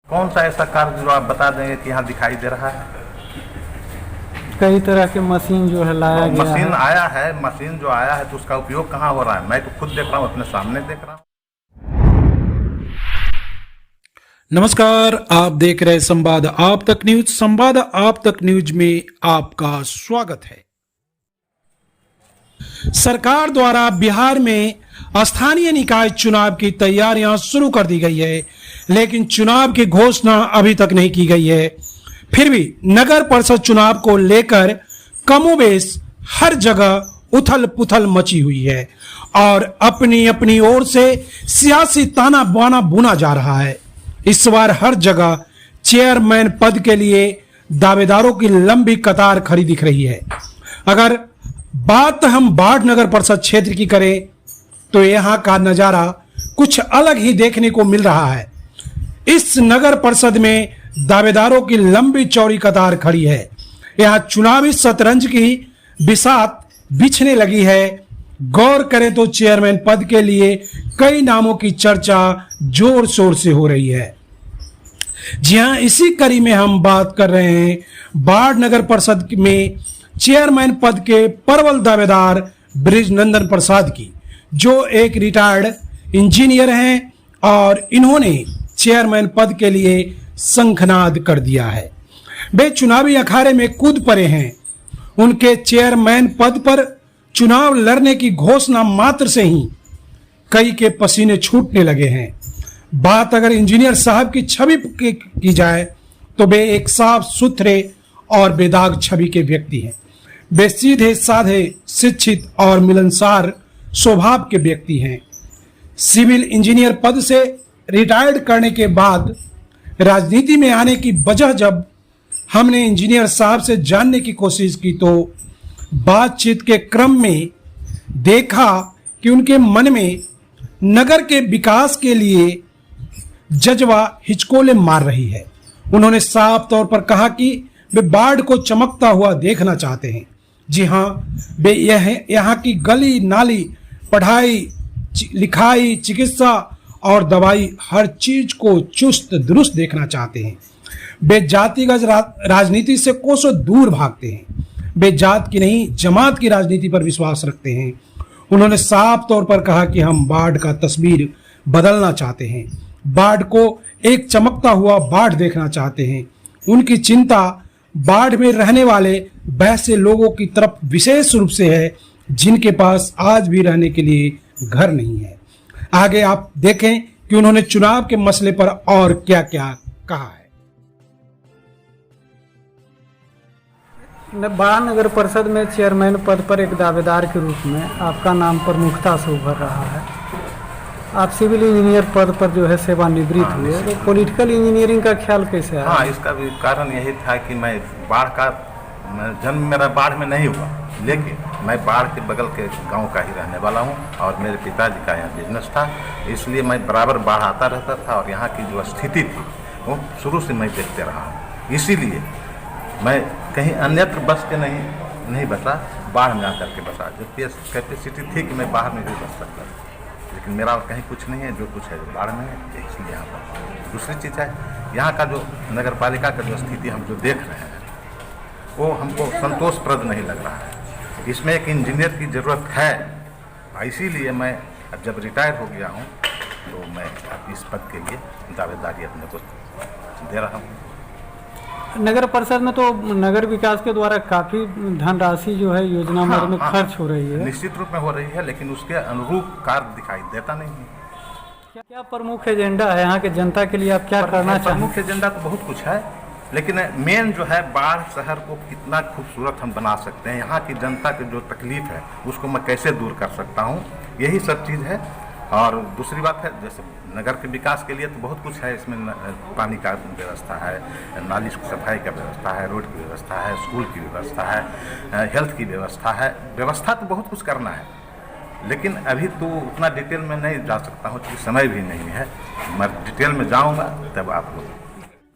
कौन सा ऐसा कार्य जो आप बता देंगे कि यहाँ दिखाई दे रहा है? कई तरह के मशीन जो है लाया गया है। मशीन आया है, मशीन जो आया है तो उसका उपयोग कहाँ हो रहा है? मैं तो खुद देख रहा हूँ, अपने सामने देख रहा हूँ। नमस्कार, आप देख रहे संवाद आप तक न्यूज। संवाद आप तक न्यूज में आपका स्वागत है। सरकार द्वारा बिहार में स्थानीय निकाय चुनाव की तैयारियां शुरू कर दी गई है, लेकिन चुनाव की घोषणा अभी तक नहीं की गई है। फिर भी नगर परिषद चुनाव को लेकर कमोबेश हर जगह उथल पुथल मची हुई है और अपनी अपनी ओर से सियासी ताना बाना बुना जा रहा है। इस बार हर जगह चेयरमैन पद के लिए दावेदारों की लंबी कतार खड़ी दिख रही है। अगर बात हम बाढ़ नगर परिषद क्षेत्र की करें तो यहां का नजारा कुछ अलग ही देखने को मिल रहा है। इस नगर परिषद में दावेदारों की लंबी चौड़ी कतार खड़ी है। यहां चुनावी शतरंज की बिसात बिछने लगी है। गौर करें तो चेयरमैन पद के लिए कई नामों की चर्चा जोर शोर से हो रही है। जी हां, इसी कड़ी में हम बात कर रहे हैं बाढ़ नगर परिषद में चेयरमैन पद के प्रबल दावेदार ब्रिजनंदन प्रसाद की, जो एक रिटायर्ड इंजीनियर हैं और इन्होंने चेयरमैन पद के लिए शंखनाद कर दिया है। वे चुनावी अखाड़े में कूद पड़े हैं। उनके चेयरमैन पद पर चुनाव लड़ने की घोषणा मात्र से ही कई के पसीने छूटने लगे हैं। बात अगर इंजीनियर साहब की छवि की जाए तो वे एक साफ सुथरे और बेदाग छवि के व्यक्ति हैं। वे सीधे साधे, शिक्षित और मिलनसार स्वभाव के व्यक्ति हैं। सिविल इंजीनियर पद से रिटायर्ड करने के बाद राजनीति में आने की वजह जब हमने इंजीनियर साहब से जानने की कोशिश की तो बातचीत के क्रम में देखा कि उनके मन में नगर के विकास के लिए जज्बा हिचकोले मार रही है। उन्होंने साफ तौर पर कहा कि वे बाढ़ को चमकता हुआ देखना चाहते हैं। जी हाँ, वे यहाँ की गली नाली, पढ़ाई लिखाई, चिकित्सा और दवाई हर चीज को चुस्त दुरुस्त देखना चाहते हैं। वे जातिगत राजनीति से कोसों दूर भागते हैं। वे जात की नहीं, जमात की राजनीति पर विश्वास रखते हैं। उन्होंने साफ तौर पर कहा कि हम बाढ़ का तस्वीर बदलना चाहते हैं, बाढ़ को एक चमकता हुआ बाढ़ देखना चाहते हैं। उनकी चिंता बाढ़ में रहने वाले वैसे लोगों की तरफ विशेष रूप से है जिनके पास आज भी रहने के लिए घर नहीं है। आगे आप देखें कि उन्होंने चुनाव के मसले पर और क्या क्या कहा है। बाढ़ नगर परिषद में चेयरमैन पद पर एक दावेदार के रूप में आपका नाम प्रमुखता से उभर रहा है। आप सिविल इंजीनियर पद पर जो है सेवानिवृत्त हुए, तो पॉलिटिकल इंजीनियरिंग का ख्याल कैसे आया? हाँ, इसका भी कारण यही था कि मैं बाढ़ का जन्म मेरा बाढ़ में नहीं हुआ, लेकिन मैं बाढ़ के बगल के गांव का ही रहने वाला हूं और मेरे पिताजी का यहाँ बिजनेस था, इसलिए मैं बराबर बाढ़ आता रहता था और यहाँ की जो स्थिति थी वो शुरू से मैं देखते रहा हूँ। इसीलिए मैं कहीं अन्यत्र बस के नहीं बसा, बाढ़ में आकर के बसा। जो कैपेसिटी थी कि मैं बाहर में भी बस सकता था, लेकिन मेरा कहीं कुछ नहीं है, जो कुछ है बाढ़ में है, इसलिए यहाँ पर। दूसरी चीज़ है, यहाँ का जो नगर पालिका का जो स्थिति हम जो देख रहे हैं वो हमको संतोषप्रद नहीं लग रहा है। इसमें एक इंजीनियर की ज़रूरत है, इसीलिए मैं अब जब रिटायर हो गया हूँ तो मैं अब इस पद के लिए दावेदारी अपने को दे रहा हूँ। नगर परिषद में तो नगर विकास के द्वारा काफी धनराशि जो है योजना में खर्च हो रही है। निश्चित रूप में हो रही है, लेकिन उसके अनुरूप कार्य दिखाई देता नहीं है। क्या प्रमुख एजेंडा है यहाँ के जनता के लिए? आप क्या करना चाहते हैं? प्रमुख एजेंडा तो बहुत कुछ है, लेकिन मेन जो है बाढ़ शहर को कितना खूबसूरत हम बना सकते हैं, यहाँ की जनता की जो तकलीफ है उसको मैं कैसे दूर कर सकता हूँ, यही सब चीज़ है। और दूसरी बात है, जैसे नगर के विकास के लिए तो बहुत कुछ है इसमें। पानी का व्यवस्था है, नाली की सफाई का व्यवस्था है, रोड की व्यवस्था है, स्कूल की व्यवस्था है, हेल्थ की व्यवस्था है। व्यवस्था तो बहुत कुछ करना है, लेकिन अभी तो उतना डिटेल में नहीं जा सकता हूँ क्योंकि समय भी नहीं है। मैं डिटेल में जाऊँगा तब आपको।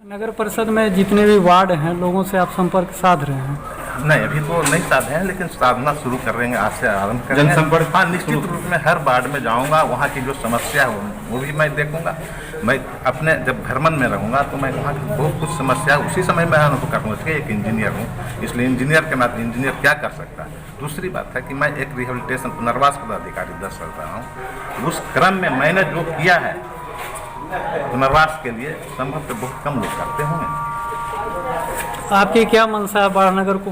नगर परिषद में जितने भी वार्ड हैं, लोगों से आप संपर्क साध रहे हैं? नहीं, अभी तो नहीं साधे हैं, लेकिन साधना शुरू कर रहे हैं, आज से आरंभ करेंगे जनसंपर्क। हाँ, निश्चित रूप में हर वार्ड में जाऊंगा, वहाँ की जो समस्या है वो भी मैं देखूंगा। मैं अपने जब भ्रमण में रहूँगा तो मैं वहाँ की बहुत कुछ समस्या उसी समय मैं अनुभव करूँगा कि एक इंजीनियर हूँ, इसलिए इंजीनियर के नाते इंजीनियर क्या कर सकता है। दूसरी बात है कि मैं एक रिहेबिलिटेशन पुनर्वास पदाधिकारी 10 साल रहा हूँ। उस क्रम में मैंने जो किया है पुनर्वास के लिए संभव तो बहुत कम लोग करते होंगे। आपकी क्या मनसा है बाढ़नगर को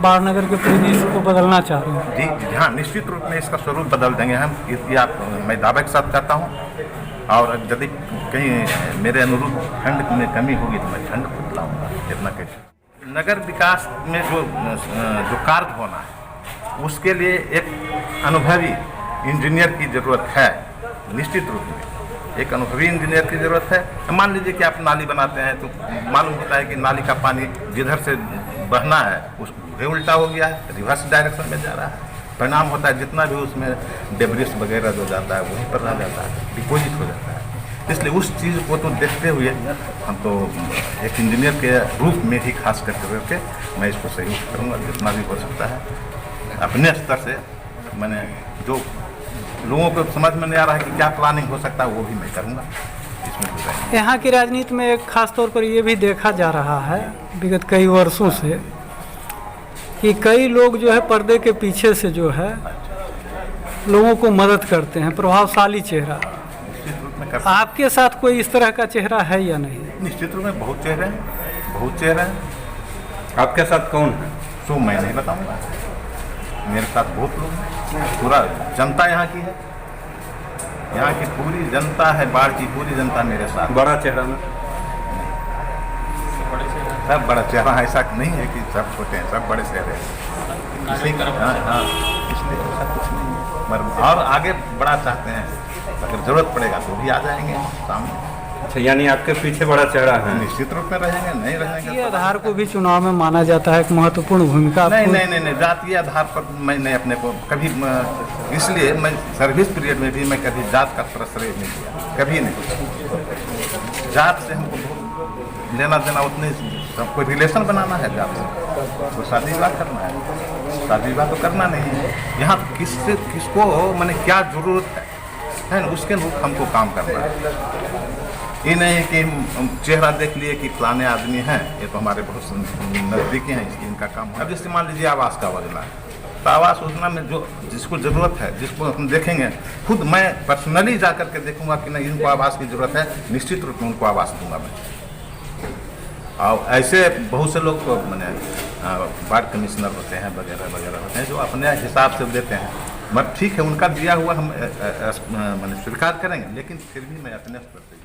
बाढ़नगर के परिदृश्य को बदलना चाह रहे हैं? जी हाँ, निश्चित रूप में इसका स्वरूप बदल देंगे हम, ये आप मैं दावे के साथ कहता हूँ। और यदि कहीं मेरे अनुरूप फंड में कमी होगी तो मैं फंड खुद लाऊंगा, इतना कैसे। नगर विकास में जो कार्य होना है उसके लिए एक अनुभवी इंजीनियर की ज़रूरत है। निश्चित रूप में एक अनुभवी इंजीनियर की ज़रूरत है। मान लीजिए कि आप नाली बनाते हैं तो मालूम होता है कि नाली का पानी जिधर से बहना है उसको उल्टा हो गया है, रिवर्स डायरेक्शन में जा रहा है। परिणाम होता है जितना भी उसमें डेब्रिस वगैरह जो जाता है वहीं पर रह जाता है, डिपोजिट हो जाता है। इसलिए उस चीज़ को तो देखते हुए हम तो एक इंजीनियर के रूप में ही खास करके मैं इसको सहयोग करूँगा जितना भी हो सकता है अपने स्तर से। मैंने जो लोगों को समझ में नहीं आ रहा है कि क्या प्लानिंग हो सकता है वो भी मैं करूँगा इसमें। यहाँ की राजनीति में एक खास तौर पर ये भी देखा जा रहा है विगत कई वर्षों से कि कई लोग जो है पर्दे के पीछे से जो है लोगों को मदद करते हैं, प्रभावशाली चेहरा। निश्चित रूप में करते आपके साथ कोई इस तरह का चेहरा है या नहीं? निश्चित रूप में बहुत चेहरे हैं, बहुत चेहरे हैं। आपके साथ कौन है? सो मैं नहीं बताऊंगा, मेरे साथ बहुत लोग हैं। पूरा जनता यहाँ की है, यहाँ की पूरी जनता है, बाढ़ की पूरी जनता मेरे साथ। बड़ा चेहरा में सब बड़ा चेहरा ऐसा नहीं है कि सब छोटे हैं, सब बड़े चेहरे हैं। इसलिए हाँ, इसलिए ऐसा कुछ नहीं है। पर और आगे बढ़ा चाहते हैं, अगर जरूरत पड़ेगा तो भी आ जाएंगे सामने। अच्छा, यानी आपके पीछे बड़ा चेहरा है। निश्चित रूप में रहेंगे, नहीं रहेंगे ये आधार को भी चुनाव में माना जाता है एक महत्वपूर्ण भूमिका। नहीं, जातीय आधार पर मैंने अपने को कभी, इसलिए मैं सर्विस पीरियड में भी मैं कभी जात का प्रश्रय नहीं किया, कभी नहीं। जात से हमको लेना देना उतने, सबको रिलेशन बनाना है जात से, तो शादी विवाह करना है, शादी विवाह तो करना नहीं है। यहाँ किसको मैंने क्या जरूरत है ना, उसके अनुरूप हमको काम करना है। ये नहीं है कि चेहरा देख लिए कि फलाने आदमी हैं, ये तो हमारे बहुत नज़दीकी हैं, इसलिए इनका काम है। अब जैसे मान लीजिए आवास का योजना है, तो आवास योजना में जो जिसको ज़रूरत है, जिसको हम देखेंगे, खुद मैं पर्सनली जा करके देखूंगा कि नहीं इनको आवास की ज़रूरत है, निश्चित रूप में उनको आवास दूंगा मैं। और ऐसे बहुत से लोग तो मैंने वार्ड कमिश्नर होते हैं वगैरह वगैरह होते हैं जो अपने हिसाब से देते हैं, मगर ठीक है उनका दिया हुआ हम मैंने स्वीकार करेंगे, लेकिन फिर भी मैं अपने स्तर से